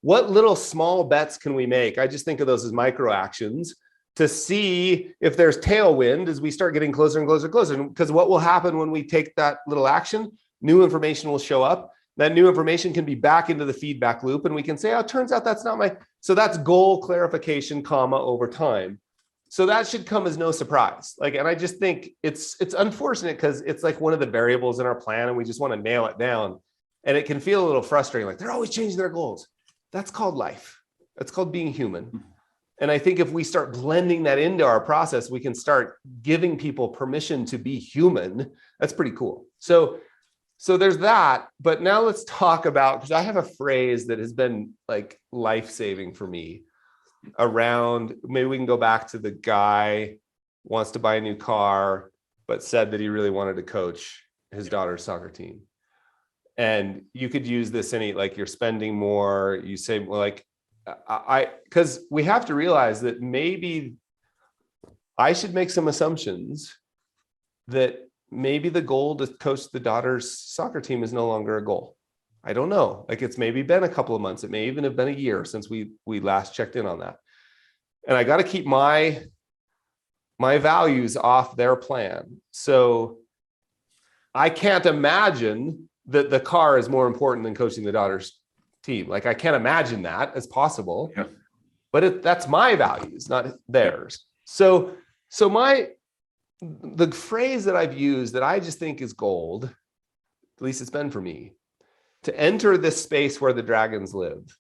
what little small bets can we make? I just think of those as micro actions to see if there's tailwind as we start getting closer and closer and closer. Because what will happen when we take that little action, new information will show up. That new information can be back into the feedback loop, and we can say, oh, it turns out that's not my, so that's goal clarification, comma, over time. So that should come as no surprise. Like, and I just think it's unfortunate because it's like one of the variables in our plan and we just want to nail it down. And it can feel a little frustrating. Like they're always changing their goals. That's called life. That's called being human. And I think if we start blending that into our process, we can start giving people permission to be human. That's pretty cool. So there's that. But now let's talk about, because I have a phrase that has been like life-saving for me around, maybe we can go back to the guy wants to buy a new car, but said that he really wanted to coach his daughter's soccer team. And you could use this any, like you're spending more, you say, well, like, because we have to realize that maybe I should make some assumptions that maybe the goal to coach the daughter's soccer team is no longer a goal. I don't know. Like it's maybe been a couple of months. It may even have been a year since we last checked in on that. And I got to keep my values off their plan. So I can't imagine that the car is more important than coaching the daughter's team. Like I can't imagine that as possible, yeah. But that's my values, not theirs. So the phrase that I've used that I just think is gold, at least it's been for me, to enter this space where the dragons live,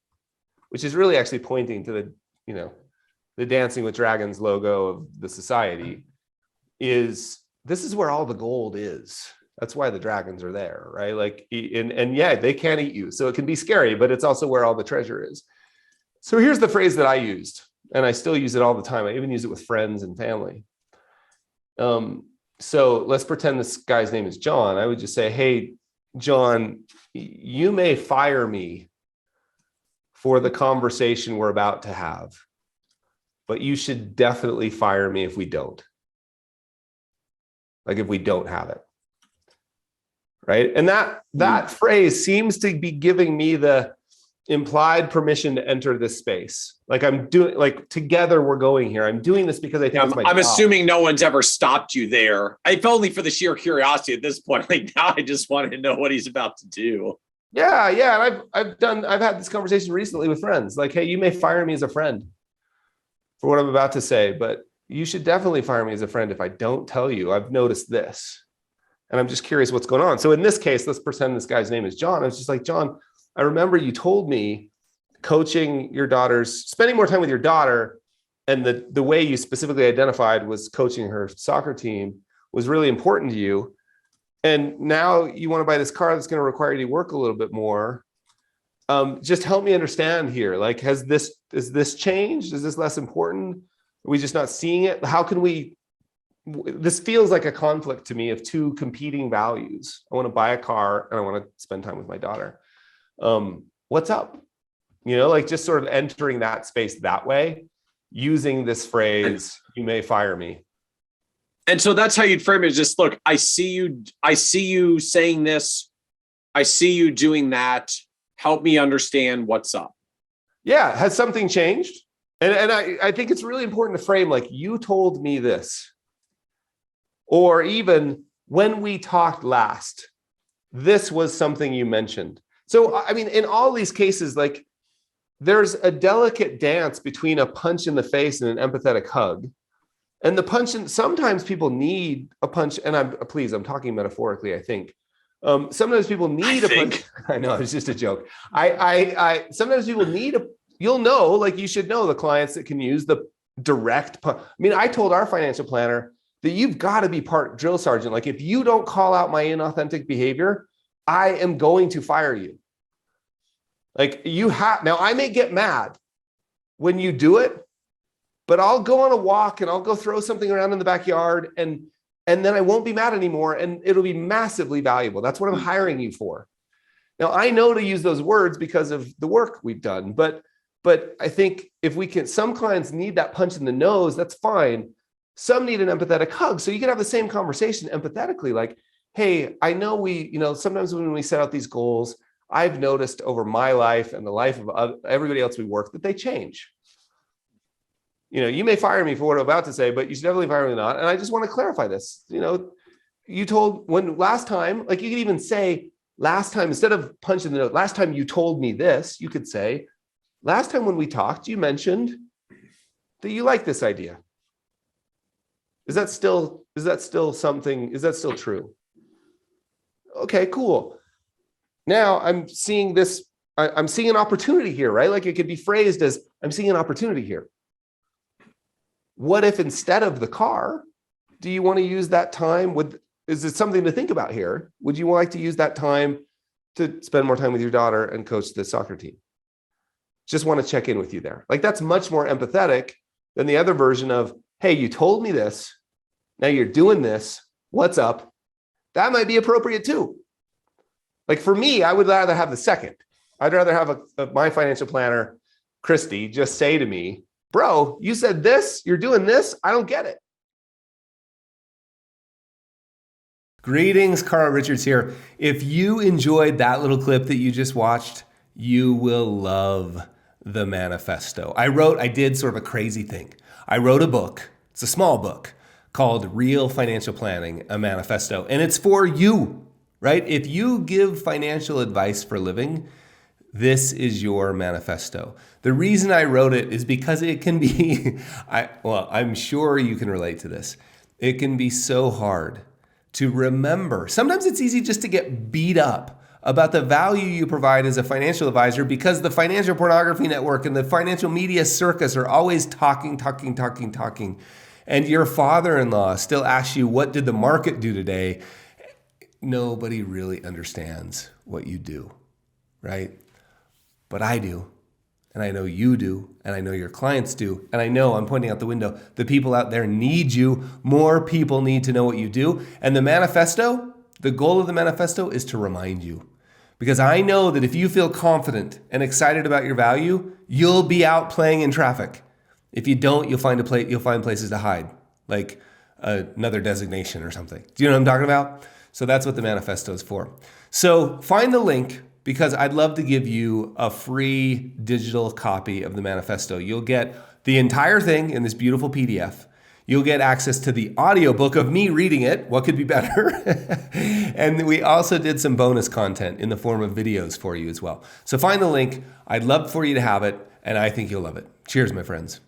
which is really actually pointing to the Dancing with Dragons logo of the society, is this is where all the gold is. That's why the dragons are there, right? Like, and yeah, they can't eat you. So it can be scary, but it's also where all the treasure is. So here's the phrase that I used, and I still use it all the time. I even use it with friends and family. So let's pretend this guy's name is John. I would just say, hey, John, you may fire me for the conversation we're about to have, but you should definitely fire me if we don't. Like if we don't have it. Right. And that phrase seems to be giving me the implied permission to enter this space. Like I'm doing, like together we're going here. I'm doing this because I think it's my job. Assuming no one's ever stopped you there. If only for the sheer curiosity at this point. Like now I just wanted to know what he's about to do. Yeah. And I've had this conversation recently with friends. Like, hey, you may fire me as a friend for what I'm about to say, but you should definitely fire me as a friend if I don't tell you I've noticed this. And I'm just curious what's going on. So in this case, let's pretend this guy's name is John. I was just like, John, I remember you told me coaching your daughter's, spending more time with your daughter, and the way you specifically identified was coaching her soccer team was really important to you. And now you want to buy this car that's going to require you to work a little bit more. Just help me understand here. Like, is this changed? Is this less important? Are we just not seeing it? How can we, this feels like a conflict to me of two competing values. I want to buy a car and I want to spend time with my daughter. What's up? Like just sort of entering that space that way, using this phrase, you may fire me. And so that's how you'd frame it, is just, look, I see you saying this. I see you doing that. Help me understand what's up. Yeah. Has something changed? And I think it's really important to frame, like, you told me this, or even when we talked last, this was something you mentioned. So, I mean, in all these cases, like, there's a delicate dance between a punch in the face and an empathetic hug. And the punch, sometimes people need a punch, and I'm talking metaphorically, I think. Sometimes people need a punch. I know, it's just a joke. Sometimes people need you'll know, like you should know the clients that can use the direct punch. I mean, I told our financial planner that you've got to be part drill sergeant. Like, if you don't call out my inauthentic behavior, I am going to fire you. Like, now I may get mad when you do it, but I'll go on a walk and I'll go throw something around in the backyard, and then I won't be mad anymore, and it'll be massively valuable. That's what I'm hiring you for. Now, I know to use those words because of the work we've done, but I think if we can, some clients need that punch in the nose, that's fine. Some need an empathetic hug. So you can have the same conversation empathetically, like, hey, I know sometimes when we set out these goals, I've noticed over my life and the life of everybody else we work that they change. You may fire me for what I'm about to say, but you should definitely fire me not. And I just want to clarify this. You told when last time, like you could even say last time, instead of punching the note, last time you told me this, you could say, last time when we talked, you mentioned that you like this idea. Is that still true? Okay, cool. Now I'm seeing this, I'm seeing an opportunity here, right? Like it could be phrased as, I'm seeing an opportunity here. What if instead of the car, do you want to use that time is it something to think about here? Would you like to use that time to spend more time with your daughter and coach the soccer team? Just want to check in with you there. Like that's much more empathetic than the other version of, hey, you told me this. Now you're doing this. What's up? That might be appropriate too. Like for me, I would rather have the second. I'd rather have my financial planner, Christy, just say to me, bro, you said this, you're doing this. I don't get it. Greetings, Carl Richards here. If you enjoyed that little clip that you just watched, you will love the manifesto. I did sort of a crazy thing. I wrote a book. It's a small book called Real Financial Planning, a Manifesto. And it's for you, right? If you give financial advice for a living, this is your manifesto. The reason I wrote it is because it can be, I'm sure you can relate to this. It can be so hard to remember. Sometimes it's easy just to get beat up about the value you provide as a financial advisor because the financial pornography network and the financial media circus are always talking. And your father-in-law still asks you, what did the market do today? Nobody really understands what you do, right? But I do, and I know you do, and I know your clients do, and I know, I'm pointing out the window, the people out there need you. More people need to know what you do. And the manifesto, the goal of the manifesto is to remind you. Because I know that if you feel confident and excited about your value, you'll be out playing in traffic. If you don't, you'll find places to hide, like another designation or something. Do you know what I'm talking about? So that's what the manifesto is for. So find the link, because I'd love to give you a free digital copy of the manifesto. You'll get the entire thing in this beautiful PDF. You'll get access to the audiobook of me reading it. What could be better? And we also did some bonus content in the form of videos for you as well. So find the link. I'd love for you to have it, and I think you'll love it. Cheers, my friends.